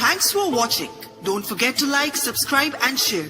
Thanks for watching. Don't forget to like, subscribe and share.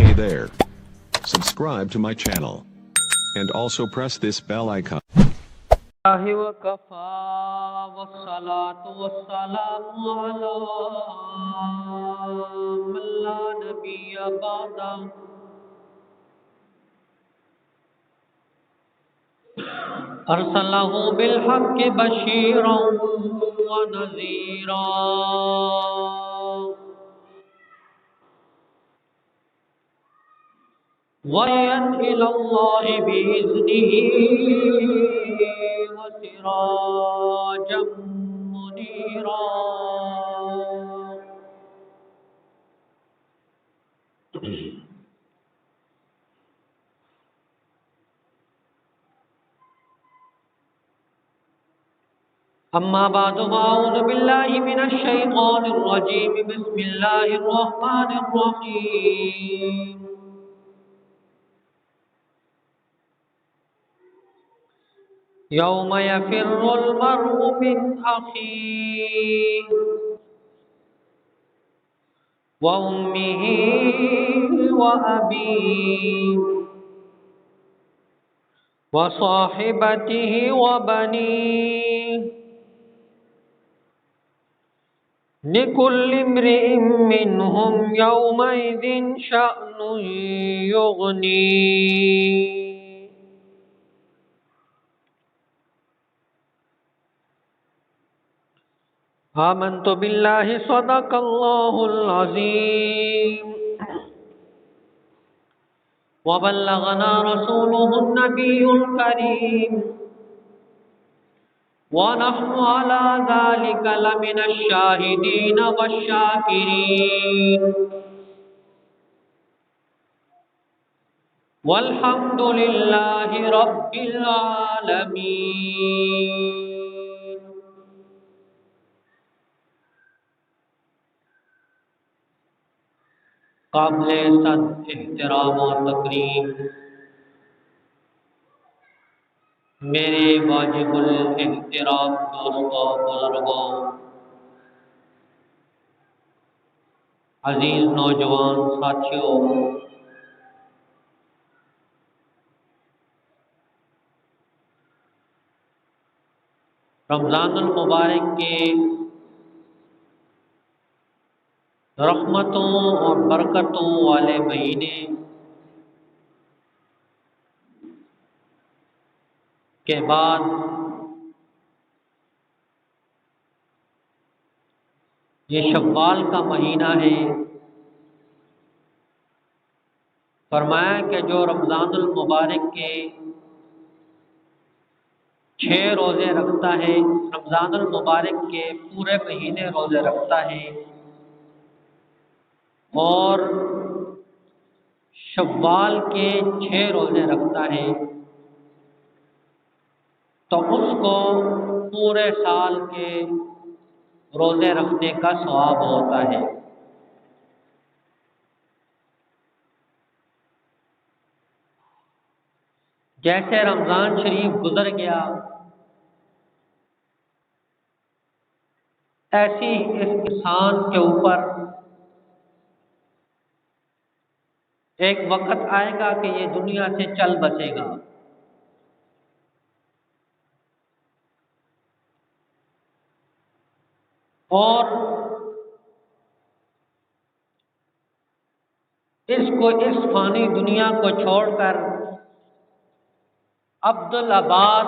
Hey there. Subscribe to my channel. And also press this bell icon. وكفى والصلاة والسلام على من لا نبي بعده أرسله بالحق بشيرا ونذيرا وَيَنْ إِلَى اللَّهِ بِإِذْنِهِ وَسِرَاجًا مُنِيرًا. أما بعد فأعوذ بالله من الشيطان الرجيم. بسم الله الرحمن الرحيم. يوم يفر المرء من أخيه وأمه وأبيه وصاحبته وبنيه لكل امرئ منهم يومئذ شأن يغنيه. آمنت بالله صدق الله العظيم وبلغنا رسوله النبي الكريم ونحن على ذلك لمن الشاهدين والشاكرين والحمد لله رب العالمين. قابل صد احترام و تکریم میرے واجب الاحترام دوستوں، بزرگوں، عزیز نوجوان ساتھیوں، رمضان المبارک کے رحمتوں اور برکتوں والے مہینے کے بعد یہ شوال کا مہینہ ہے. فرمایا کہ جو رمضان المبارک کے 6 روزے رکھتا ہے، رمضان المبارک کے پورے مہینے روزے رکھتا ہے اور شوال کے 6 روزے رکھتا ہے تو اس کو پورے سال کے روزے رکھنے کا ثواب ہوتا ہے. جیسے رمضان شریف گزر گیا، ایسی اس انسان کے اوپر ایک وقت آئے گا کہ یہ دنیا سے چل بسے گا. اور اس فانی دنیا کو چھوڑ کر عبدالآباد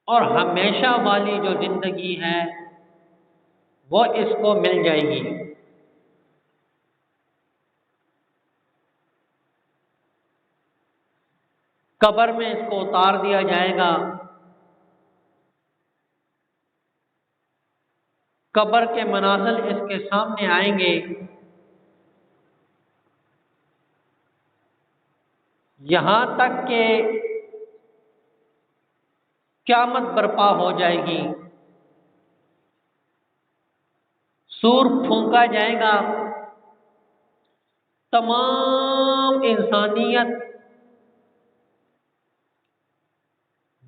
اور ہمیشہ والی جو زندگی ہے وہ اس کو مل جائے گی. قبر میں اس کو اتار دیا جائے گا. قبر کے منازل اس کے سامنے آئیں گے. یہاں تک کہ قیامت برپا ہو جائے گی. سور پھونکا جائے گا، تمام انسانیت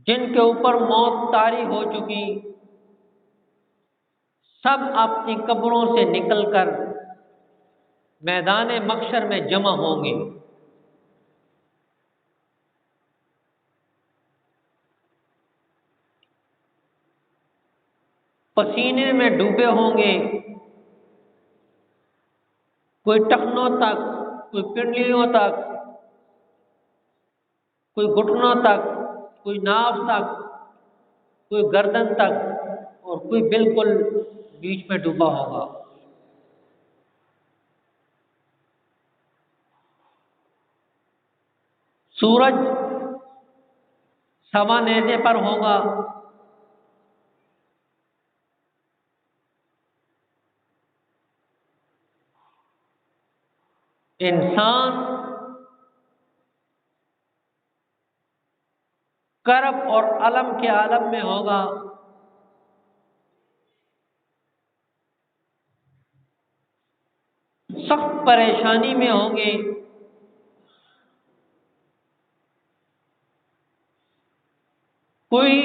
جن کے اوپر موت طاری ہو چکی، سب اپنی قبروں سے نکل کر میدان محشر میں جمع ہوں گے۔ پسینے میں ڈوبے ہوں گے، کوئی ٹخنوں تک، کوئی پنڈلیوں تک، کوئی گھٹنوں تک، کوئی ناف تک، کوئی گردن تک، اور کوئی بالکل بیچ میں ڈوبا ہوگا۔ سورج سوا نیزے پر ہوگا، انسان کرب اور الم کے عالم میں ہوگا، سخت پریشانی میں ہوں گے، کوئی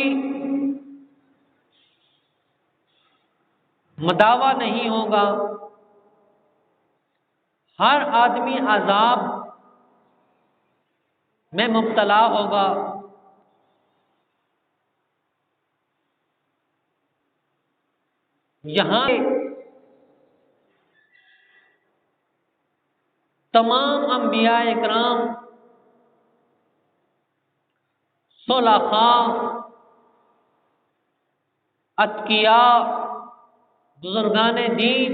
مداوا نہیں ہوگا، ہر آدمی عذاب میں مبتلا ہوگا۔ یہاں تمام انبیاء اکرام، صلحاء، اتقیاء، بزرگان دین،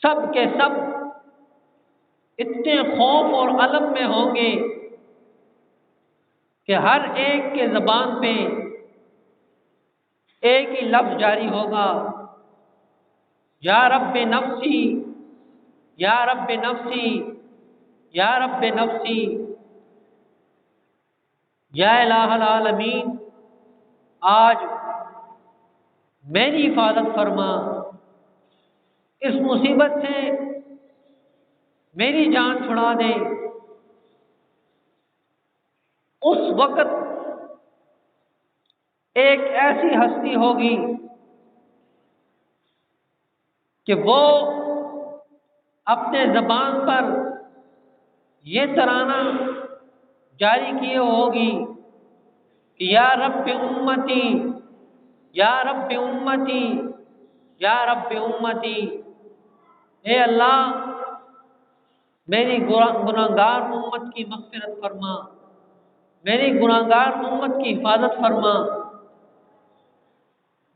سب کے سب اتنے خوف اور الم میں ہوں گے کہ ہر ایک کے زبان پہ ایک ہی لفظ جاری ہوگا، یا رب نفسی، یا رب نفسی، یا رب نفسی، یا الہ العالمین، آج میری حفاظت فرما، اس مصیبت سے میری جان چھڑا دے۔ اس وقت ایک ایسی ہستی ہوگی کہ وہ اپنے زبان پر یہ ترانہ جاری کیے ہوگی کہ یا رب امتی، یا رب امتی، یا رب امتی، اے اللہ میری گناہگار امت کی مغفرت فرما، میری گناہگار امت کی حفاظت فرما۔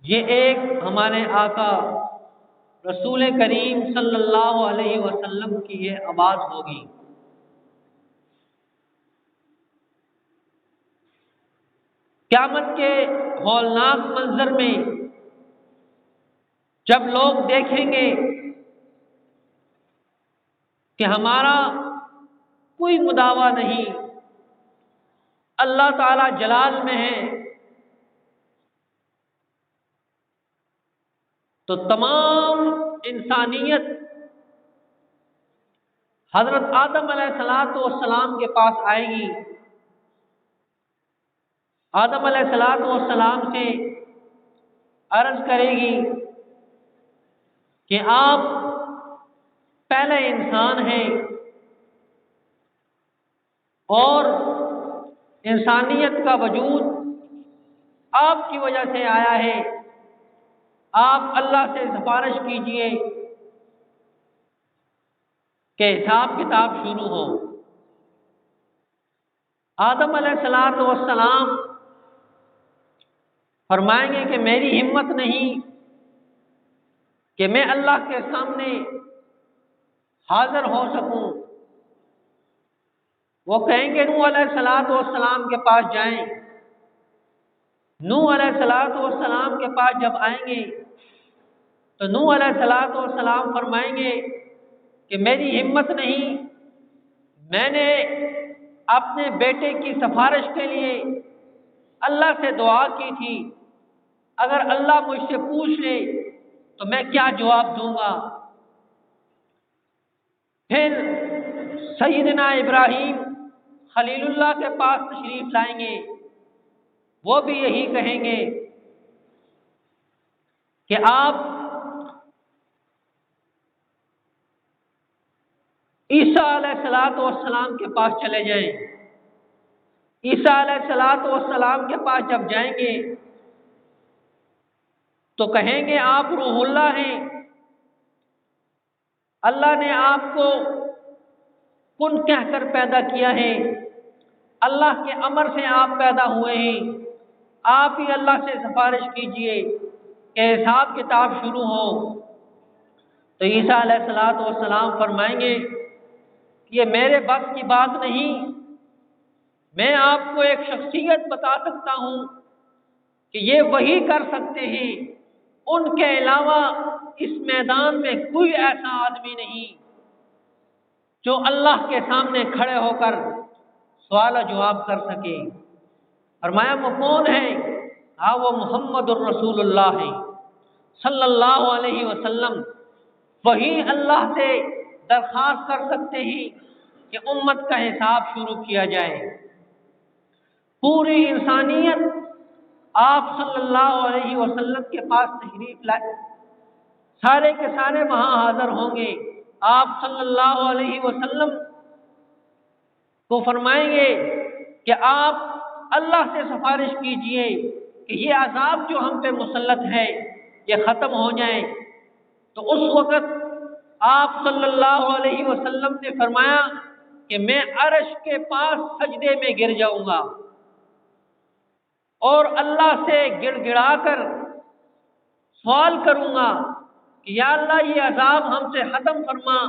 یہ ایک ہمارے آقا رسول کریم صلی اللہ علیہ وسلم کی یہ آواز ہوگی۔ قیامت کے ہولناک منظر میں جب لوگ دیکھیں گے کہ ہمارا کوئی مداوا نہیں، اللہ تعالی جلال میں ہے، تو تمام انسانیت حضرت آدم علیہ السلام کے پاس آئے گی، آدم علیہ السلام سے عرض کرے گی کہ آپ پہلے انسان ہیں اور انسانیت کا وجود آپ کی وجہ سے آیا ہے، آپ اللہ سے سفارش کیجئے کہ حساب کتاب شروع ہو۔ آدم علیہ السلام فرمائیں گے کہ میری ہمت نہیں کہ میں اللہ کے سامنے حاضر ہو سکوں۔ وہ کہیں گے نوح علیہ السلام کے پاس جائیں۔ نوح علیہ السلام کے پاس جب آئیں گے تو نوح علیہ السلام فرمائیں گے کہ میری ہمت نہیں، میں نے اپنے بیٹے کی سفارش کے لیے اللہ سے دعا کی تھی، اگر اللہ مجھ سے پوچھ لے تو میں کیا جواب دوں گا۔ پھر سیدنا ابراہیم خلیلullah کے پاس تشریف لائیں گے، وہ بھی یہی کہیں گے کہ آپ عیسیٰ علیہ السلام کے پاس چلے جائیں۔ عیسیٰ علیہ السلام کے پاس جب جائیں گے تو کہیں گے آپ روح اللہ ہیں، اللہ نے آپ کو کن کہہ کر پیدا کیا ہے، اللہ کے امر سے آپ پیدا ہوئے ہیں، آپ ہی اللہ سے سفارش کیجئے کہ حساب کتاب شروع ہو۔ تو عیسیٰ علیہ السلام فرمائیں گے کہ یہ میرے بس کی بات نہیں، میں آپ کو ایک شخصیت بتا سکتا ہوں کہ یہ وہی کر سکتے ہیں، ان کے علاوہ اس میدان میں کوئی ایسا آدمی نہیں جو اللہ کے سامنے کھڑے ہو کر سوال و جواب کر سکے۔ فرمایا وہ کون ہے؟ ہاں وہ محمد الرسول اللہ ہے صلی اللہ علیہ وسلم، وہی اللہ سے درخواست کر سکتے ہیں کہ امت کا حساب شروع کیا جائے۔ پوری انسانیت آپ صلی اللہ علیہ وسلم کے پاس تشریف لائے، سارے کے سارے وہاں حاضر ہوں گے۔ آپ صلی اللہ علیہ وسلم کو فرمائیں گے کہ آپ اللہ سے سفارش کیجئے کہ یہ عذاب جو ہم پہ مسلط ہے یہ ختم ہو جائے۔ تو اس وقت آپ صلی اللہ علیہ وسلم نے فرمایا کہ میں عرش کے پاس سجدے میں گر جاؤں گا اور اللہ سے گڑ گڑا کر سوال کروں گا کہ یا اللہ یہ عذاب ہم سے ختم فرما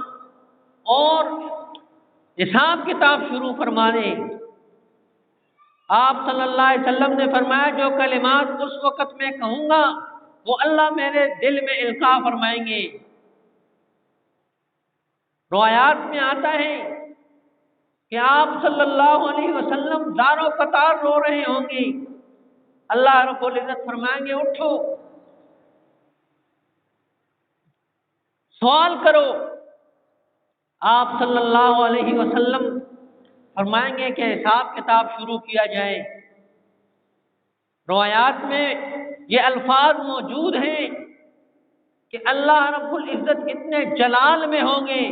اور حساب کتاب شروع فرما دے۔ آپ صلی اللہ علیہ وسلم نے فرمایا جو کلمات اس وقت میں کہوں گا وہ اللہ میرے دل میں القاء فرمائیں گے۔ روایات میں آتا ہے کہ آپ صلی اللہ علیہ وسلم زار و قطار رو رہے ہوں گے، اللہ رب العزت فرمائیں گے اٹھو سوال کرو۔ آپ صلی اللہ علیہ وسلم فرمائیں گے کہ حساب کتاب شروع کیا جائے۔ روایات میں یہ الفاظ موجود ہیں کہ اللہ رب العزت اتنے جلال میں ہوں گے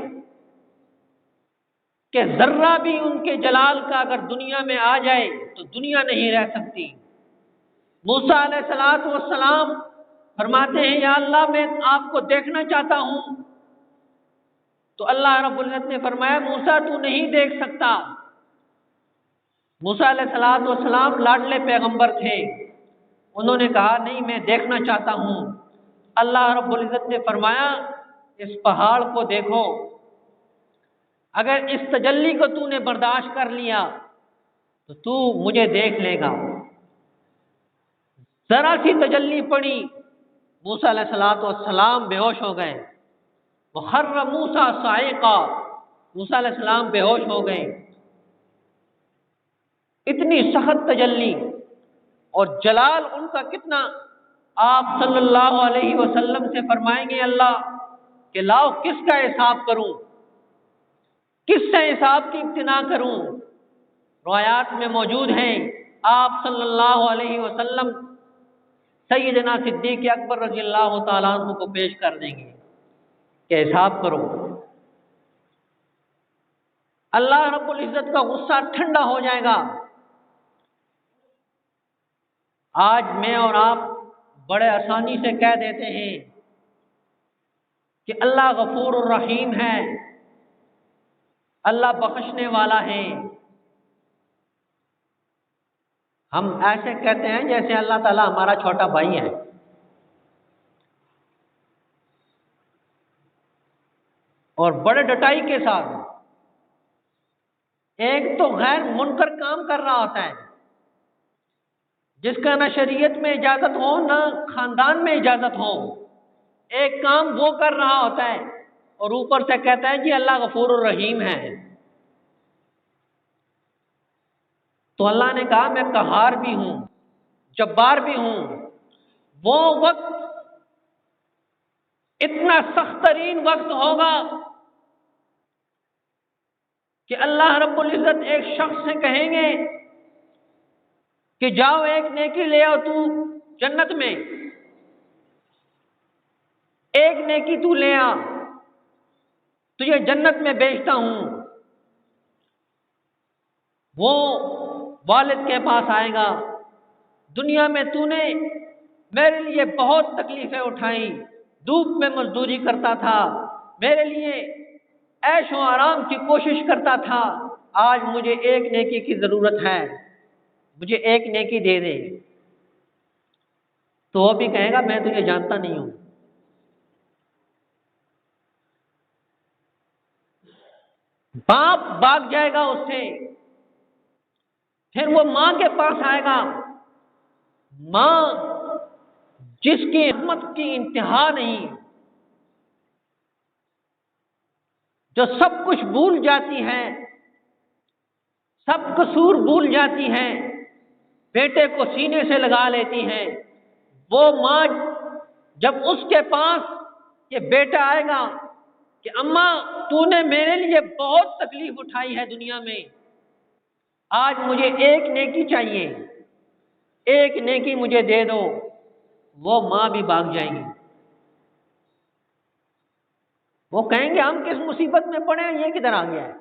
کہ ذرہ بھی ان کے جلال کا اگر دنیا میں آ جائے تو دنیا نہیں رہ سکتی۔ موسیٰ علیہ السلام فرماتے ہیں یا اللہ میں آپ کو دیکھنا چاہتا ہوں، تو اللہ رب العزت نے فرمایا موسیٰ تو نہیں دیکھ سکتا۔ موسیٰ علیہ السلام لاڈلے پیغمبر تھے، انہوں نے کہا نہیں میں دیکھنا چاہتا ہوں۔ اللہ رب العزت نے فرمایا اس پہاڑ کو دیکھو، اگر اس تجلی کو تو نے برداشت کر لیا تو تو مجھے دیکھ لے گا۔ ذرا سی تجلی پڑی، موسیٰ علیہ السلام بے ہوش ہو گئے۔ وخر موسیٰ صاعقا، موسیٰ علیہ السلام بے ہوش ہو گئے۔ اتنی سخت تجلی اور جلال ان کا کتنا، آپ صلی اللہ علیہ وسلم سے فرمائیں گے اللہ کہ لاؤ کس کا حساب کروں، کس سے حساب کی ابتدا کروں۔ روایات میں موجود ہیں آپ صلی اللہ علیہ وسلم سیدنا صدیق اکبر رضی اللہ تعالیٰ عنہ کو پیش کر دیں گے کہ حساب کرو۔ اللہ رب العزت کا غصہ ٹھنڈا ہو جائے گا۔ آج میں اور آپ بڑے آسانی سے کہہ دیتے ہیں کہ اللہ غفور الرحیم ہے، اللہ بخشنے والا ہے۔ ہم ایسے کہتے ہیں جیسے اللہ تعالیٰ ہمارا چھوٹا بھائی ہے، اور بڑے ڈٹائی کے ساتھ ایک تو غیر منکر کام کر رہا ہوتا ہے جس کا نہ شریعت میں اجازت ہو نہ خاندان میں اجازت ہو، ایک کام وہ کر رہا ہوتا ہے اور اوپر سے کہتا ہے جی اللہ غفور الرحیم ہے۔ تو اللہ نے کہا میں قہار بھی ہوں، جبار بھی ہوں۔ وہ وقت اتنا سخت ترین وقت ہوگا کہ اللہ رب العزت ایک شخص سے کہیں گے کہ جاؤ ایک نیکی لے آؤ تو جنت میں، ایک نیکی تو لے آ، تجھے جنت میں بھیجتا ہوں۔ وہ والد کے پاس آئے گا، دنیا میں تو نے میرے لیے بہت تکلیفیں اٹھائی، دھوپ میں مزدوری کرتا تھا، میرے لیے عیش و آرام کی کوشش کرتا تھا، آج مجھے ایک نیکی کی ضرورت ہے، مجھے ایک نیکی دے دے۔ تو وہ بھی کہے گا میں تجھے جانتا نہیں ہوں۔ باپ بھاگ جائے گا اس سے، پھر وہ ماں کے پاس آئے گا، ماں جس کی حکمت کی انتہا نہیں، جو سب کچھ بھول جاتی ہے، سب قصور بھول جاتی ہے، بیٹے کو سینے سے لگا لیتی ہے، وہ ماں جب اس کے پاس یہ بیٹا آئے گا کہ اماں تو نے میرے لیے بہت تکلیف اٹھائی ہے دنیا میں، آج مجھے ایک نیکی چاہیے، ایک نیکی مجھے دے دو، وہ ماں بھی بھاگ جائیں گی۔ وہ کہیں گے ہم کس مصیبت میں پڑے ہیں، یہ کدھر آ گیا ہے؟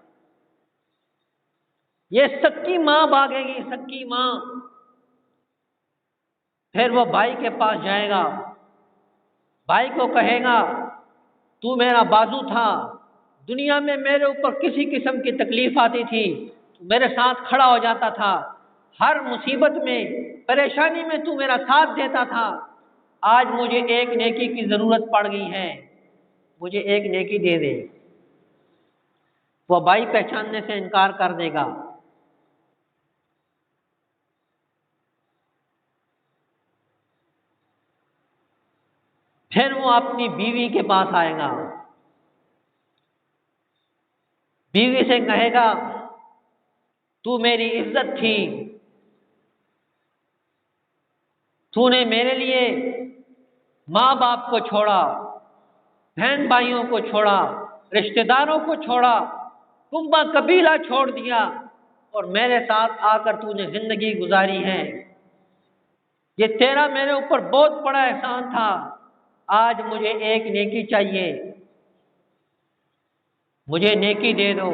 یہ سکی ماں بھاگے گی، سکی ماں۔ پھر وہ بھائی کے پاس جائے گا، بھائی کو کہے گا تو میرا بازو تھا، دنیا میں میرے اوپر کسی قسم کی تکلیف آتی تھی تو میرے ساتھ کھڑا ہو جاتا تھا، ہر مصیبت میں پریشانی میں تو میرا ساتھ دیتا تھا، آج مجھے ایک نیکی کی ضرورت پڑ گئی ہے، مجھے ایک نیکی دے دے۔ وہ بھائی پہچاننے سے انکار کر دے گا۔ پھر وہ اپنی بیوی کے پاس آئے گا، بیوی سے کہے گا تو میری عزت تھی، تو نے میرے لیے ماں باپ کو چھوڑا، بہن بھائیوں کو چھوڑا، رشتہ داروں کو چھوڑا، کنبہ قبیلہ چھوڑ دیا، اور میرے ساتھ آ کر تو نے زندگی گزاری ہے، یہ تیرا میرے اوپر بہت بڑا احسان تھا، آج مجھے ایک نیکی چاہیے، مجھے نیکی دے دو۔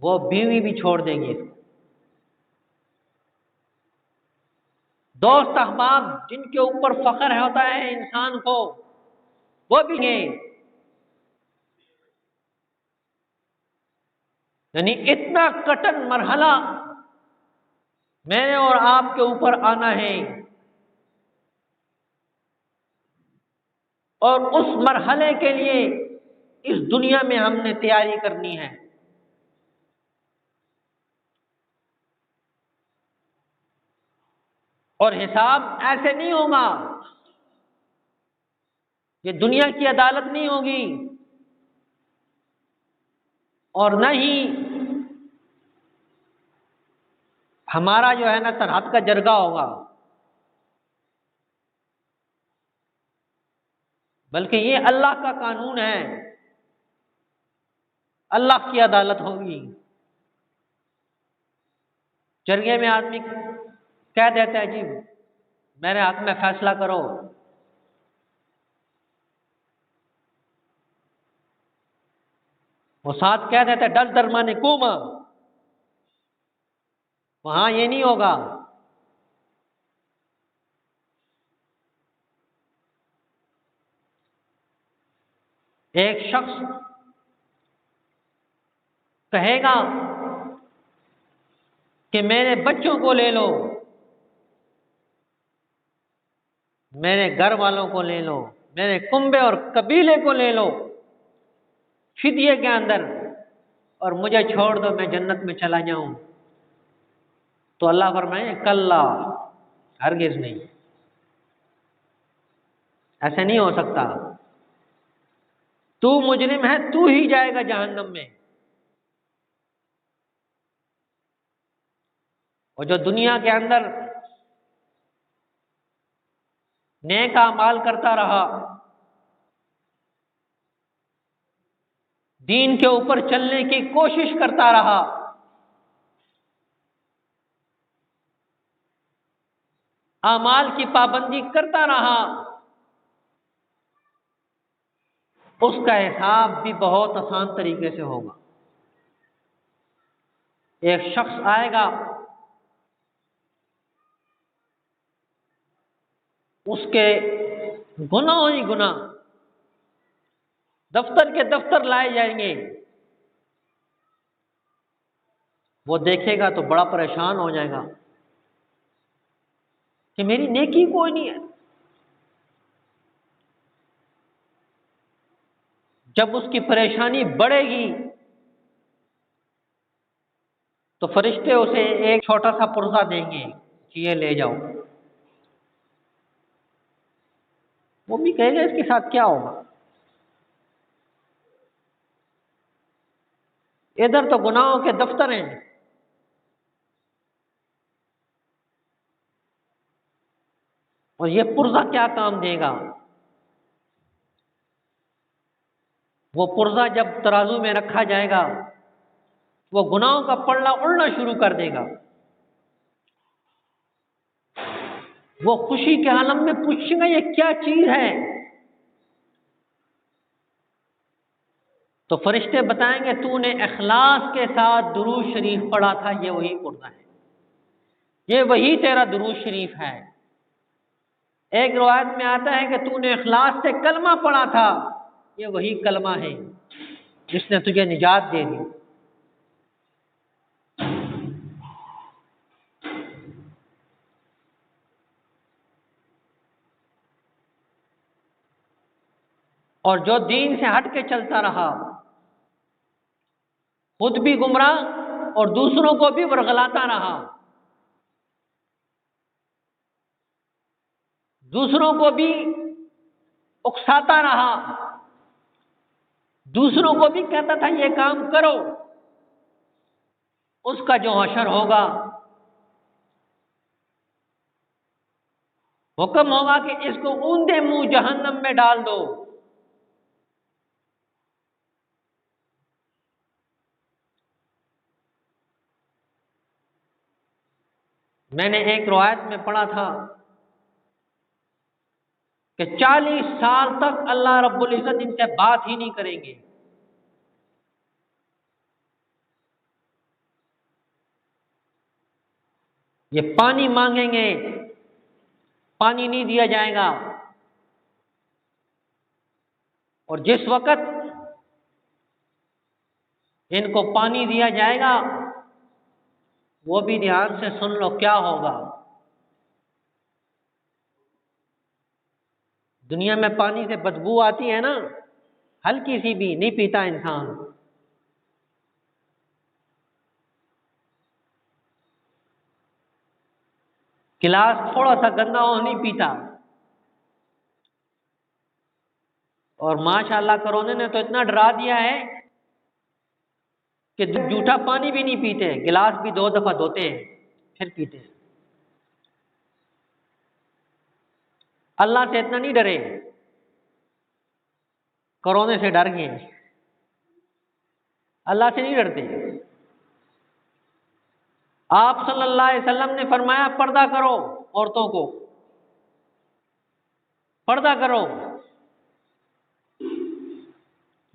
وہ بیوی بھی چھوڑ دیں گے۔ دوست احباب جن کے اوپر فخر ہوتا ہے انسان کو، وہ بھی ہیں، یعنی اتنا کٹن مرحلہ میرے اور آپ کے اوپر آنا ہے، اور اس مرحلے کے لیے اس دنیا میں ہم نے تیاری کرنی ہے۔ اور حساب ایسے نہیں ہوگا، یہ دنیا کی عدالت نہیں ہوگی، اور نہ ہی ہمارا جو ہے نا سرحد کا جرگہ ہوگا، بلکہ یہ اللہ کا قانون ہے، اللہ کی عدالت ہوگی۔ جرگے میں آدمی کہہ دیتا ہے جی میرے حق میں فیصلہ کرو، وہ ساتھ کہہ دیتا ہے ڈل درمان کوما، وہاں یہ نہیں ہوگا۔ ایک شخص کہے گا کہ میرے بچوں کو لے لو، میرے گھر والوں کو لے لو، میرے کنبے اور قبیلے کو لے لو فدیے کے اندر، اور مجھے چھوڑ دو، میں جنت میں چلا جاؤں۔ تو اللہ فرمائے کلا، ہرگز نہیں، ایسے نہیں ہو سکتا، تو مجرم ہے، تو ہی جائے گا جہنم میں۔ اور جو دنیا کے اندر نیک اعمال کرتا رہا، دین کے اوپر چلنے کی کوشش کرتا رہا، اعمال کی پابندی کرتا رہا، اس کا حساب بھی بہت آسان طریقے سے ہوگا۔ ایک شخص آئے گا، اس کے گناہ ہی گناہ دفتر کے دفتر لائے جائیں گے، وہ دیکھے گا تو بڑا پریشان ہو جائے گا کہ میری نیکی کوئی نہیں ہے۔ جب اس کی پریشانی بڑھے گی تو فرشتے اسے ایک چھوٹا سا پرزہ دیں گے کہ یہ لے جاؤ۔ وہ بھی کہے گا اس کے ساتھ کیا ہوگا، ادھر تو گناہوں کے دفتر ہیں، اور یہ پرزہ کیا کام دے گا؟ وہ پرزہ جب ترازو میں رکھا جائے گا وہ گناہوں کا پلڑا اڑنا شروع کر دے گا، وہ خوشی کے عالم میں پوچھے گا یہ کیا چیز ہے؟ تو فرشتے بتائیں گے تو نے اخلاص کے ساتھ درود شریف پڑھا تھا، یہ وہی پرزہ ہے، یہ وہی تیرا درود شریف ہے۔ ایک روایت میں آتا ہے کہ تو نے اخلاص سے کلمہ پڑھا تھا، یہ وہی کلمہ ہے جس نے تجھے نجات دے دی۔ اور جو دین سے ہٹ کے چلتا رہا، خود بھی گمراہ اور دوسروں کو بھی ورغلاتا رہا، دوسروں کو بھی اکساتا رہا، دوسروں کو بھی کہتا تھا یہ کام کرو، اس کا جو حشر ہوگا، حکم ہوگا کہ اس کو اوندے منہ جہنم میں ڈال دو۔ میں نے ایک روایت میں پڑھا تھا کہ 40 سال تک اللہ رب العزت ان سے بات ہی نہیں کریں گے۔ یہ پانی مانگیں گے، پانی نہیں دیا جائے گا، اور جس وقت ان کو پانی دیا جائے گا وہ بھی دھیان سے سن لو کیا ہوگا۔ دنیا میں پانی سے بدبو آتی ہے نا، ہلکی سی بھی نہیں پیتا انسان۔ گلاس تھوڑا سا گندا ہو نہیں پیتا، اور ماشاءاللہ کرونے نے تو اتنا ڈرا دیا ہے کہ جھوٹا پانی بھی نہیں پیتے، گلاس بھی 2 دفعہ دھوتے ہیں پھر پیتے ہیں۔ اللہ سے اتنا نہیں ڈرے، کرونے سے ڈر گئے، اللہ سے نہیں ڈرتے۔ آپ صلی اللہ علیہ وسلم نے فرمایا پردہ کرو، عورتوں کو پردہ کرو۔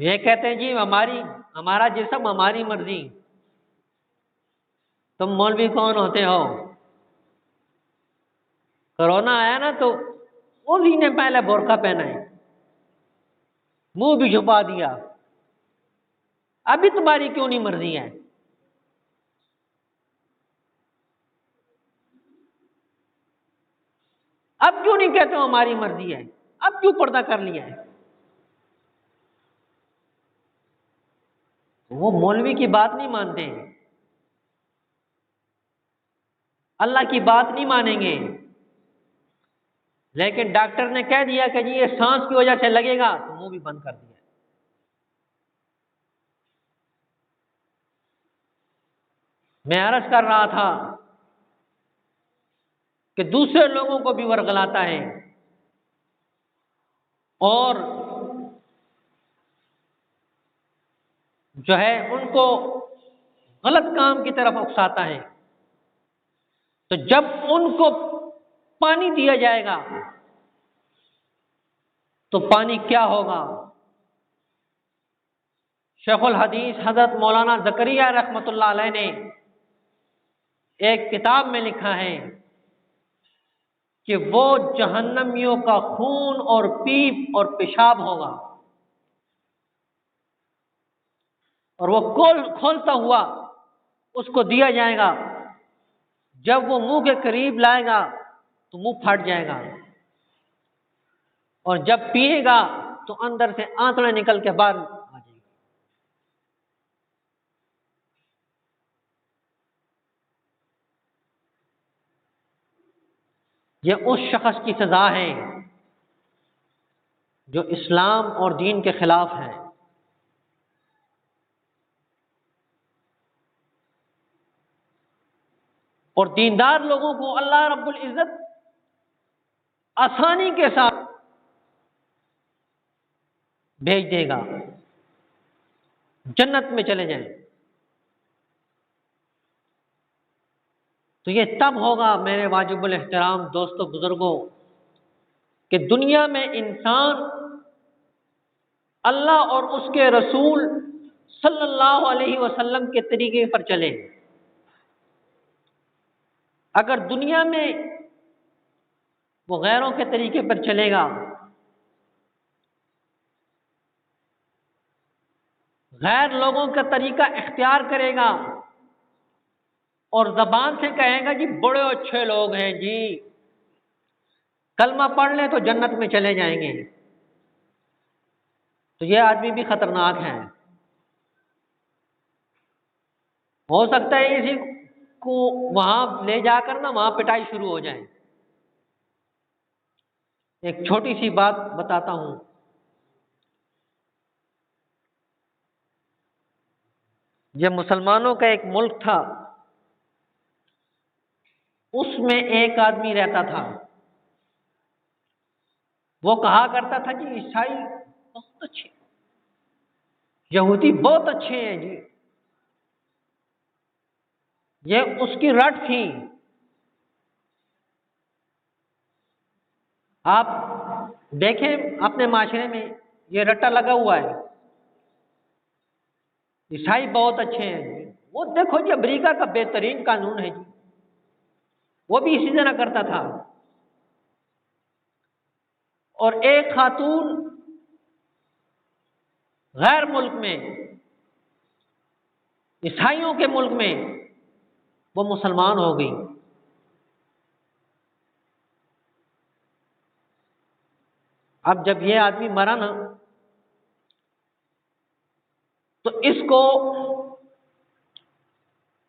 یہ کہتے ہیں جی ہمارا جسم ہماری مرضی، تم مولوی کون ہوتے ہو؟ کرونا آیا نا تو انہی نے پہلے برقع پہنا ہے، منہ بھی چھپا دیا، ابھی تمہاری کیوں نہیں مرضی ہے؟ اب کیوں نہیں کہتے ہو ہماری مرضی ہے؟ اب کیوں پردہ کر لیا ہے؟ وہ مولوی کی بات نہیں مانتے ہیں، اللہ کی بات نہیں مانیں گے، لیکن ڈاکٹر نے کہہ دیا کہ جی یہ سانس کی وجہ سے لگے گا تو منہ بھی بند کر دیا۔ میں عرض کر رہا تھا کہ دوسرے لوگوں کو بھی ورغلاتا ہے، اور جو ہے ان کو غلط کام کی طرف اکساتا ہے، تو جب ان کو پانی دیا جائے گا تو پانی کیا ہوگا؟ شیخ الحدیث حضرت مولانا زکریا رحمۃ اللہ علیہ نے ایک کتاب میں لکھا ہے کہ وہ جہنمیوں کا خون اور پیپ اور پیشاب ہوگا، اور وہ کھولتا ہوا اس کو دیا جائے گا، جب وہ منہ کے قریب لائے گا تو منہ پھٹ جائے گا، اور جب پیے گا تو اندر سے آنتڑیں نکل کے باہر آ جائے گی۔ یہ اس شخص کی سزا ہے جو اسلام اور دین کے خلاف ہے۔ اور دیندار لوگوں کو اللہ رب العزت آسانی کے ساتھ بھیج دے گا، جنت میں چلے جائیں۔ تو یہ تب ہوگا میرے واجب الاحترام دوستوں بزرگوں کہ دنیا میں انسان اللہ اور اس کے رسول صلی اللہ علیہ وسلم کے طریقے پر چلے۔ اگر دنیا میں وہ غیروں کے طریقے پر چلے گا، غیر لوگوں کا طریقہ اختیار کرے گا اور زبان سے کہے گا جی بڑے اچھے لوگ ہیں جی، کلمہ پڑھ لیں تو جنت میں چلے جائیں گے، تو یہ آدمی بھی خطرناک ہے۔ ہو سکتا ہے اسی کو وہاں لے جا کر نا وہاں پٹائی شروع ہو جائے۔ ایک چھوٹی سی بات بتاتا ہوں، یہ مسلمانوں کا ایک ملک تھا، اس میں ایک آدمی رہتا تھا، وہ کہا کرتا تھا جی عیسائی بہت اچھے، یہودی بہت اچھے ہیں جی، یہ اس کی رٹ تھی۔ آپ دیکھیں اپنے معاشرے میں یہ رٹا لگا ہوا ہے، عیسائی بہت اچھے ہیں جی، وہ دیکھو جی امریکہ کا بہترین قانون ہے جی، وہ بھی اسی طرح کرتا تھا۔ اور ایک خاتون غیر ملک میں، عیسائیوں کے ملک میں، وہ مسلمان ہو گئی۔ اب جب یہ آدمی مرا نا تو اس کو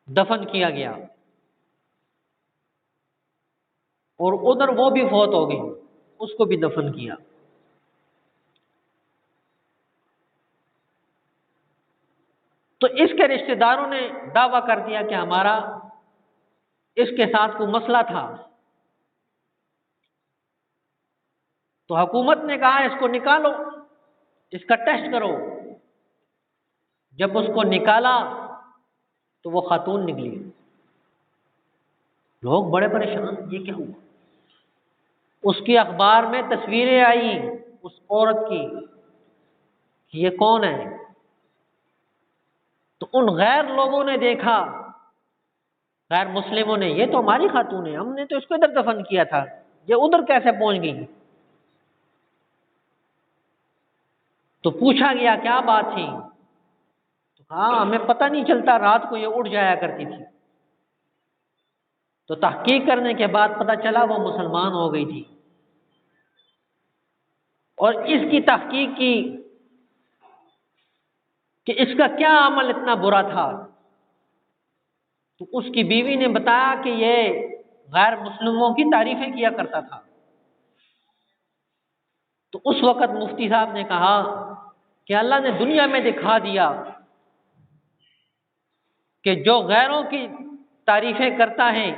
دفن کیا گیا، اور ادھر وہ بھی فوت ہو گئی، اس کو بھی دفن کیا۔ تو اس کے رشتہ داروں نے دعویٰ کر دیا کہ ہمارا اس کے ساتھ کوئی مسئلہ تھا، تو حکومت نے کہا اس کو نکالو، اس کا ٹیسٹ کرو۔ جب اس کو نکالا تو وہ خاتون نکلی، لوگ بڑے پریشان، یہ کیا ہوا؟ اس کی اخبار میں تصویریں آئی اس عورت کی کہ یہ کون ہے؟ تو ان غیر لوگوں نے دیکھا، غیر مسلموں نے، یہ تو ہماری خاتون ہے، ہم نے تو اس کو ادھر دفن کیا تھا، یہ ادھر کیسے پہنچ گئی؟ تو پوچھا گیا کیا بات تھی؟ تو کہا ہمیں پتہ نہیں چلتا، رات کو یہ اڑ جایا کرتی تھی۔ تو تحقیق کرنے کے بعد پتہ چلا وہ مسلمان ہو گئی تھی، اور اس کی تحقیق کی کہ اس کا کیا عمل اتنا برا تھا، تو اس کی بیوی نے بتایا کہ یہ غیر مسلموں کی تعریفیں کیا کرتا تھا۔ تو اس وقت مفتی صاحب نے کہا کہ اللہ نے دنیا میں دکھا دیا کہ جو غیروں کی تعریفیں کرتا ہے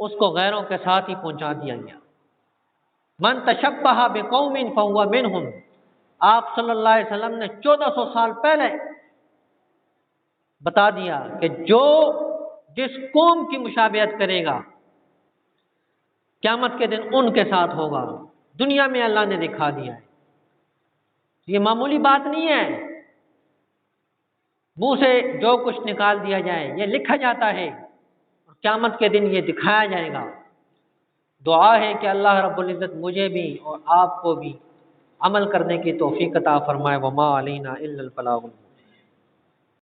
اس کو غیروں کے ساتھ ہی پہنچا دیا گیا۔ من تشبہ بقوم فہو منہم، آپ صلی اللہ علیہ وسلم نے 1400 سال پہلے بتا دیا کہ جو جس قوم کی مشابہت کرے گا قیامت کے دن ان کے ساتھ ہوگا۔ دنیا میں اللہ نے دکھا دیا ہے، یہ معمولی بات نہیں ہے منہ سے جو کچھ نکال دیا جائے، یہ لکھا جاتا ہے اور قیامت کے دن یہ دکھایا جائے گا۔ دعا ہے کہ اللہ رب العزت مجھے بھی اور آپ کو بھی عمل کرنے کی توفیق عطا فرمائے۔ وما علینا الا البلاغ۔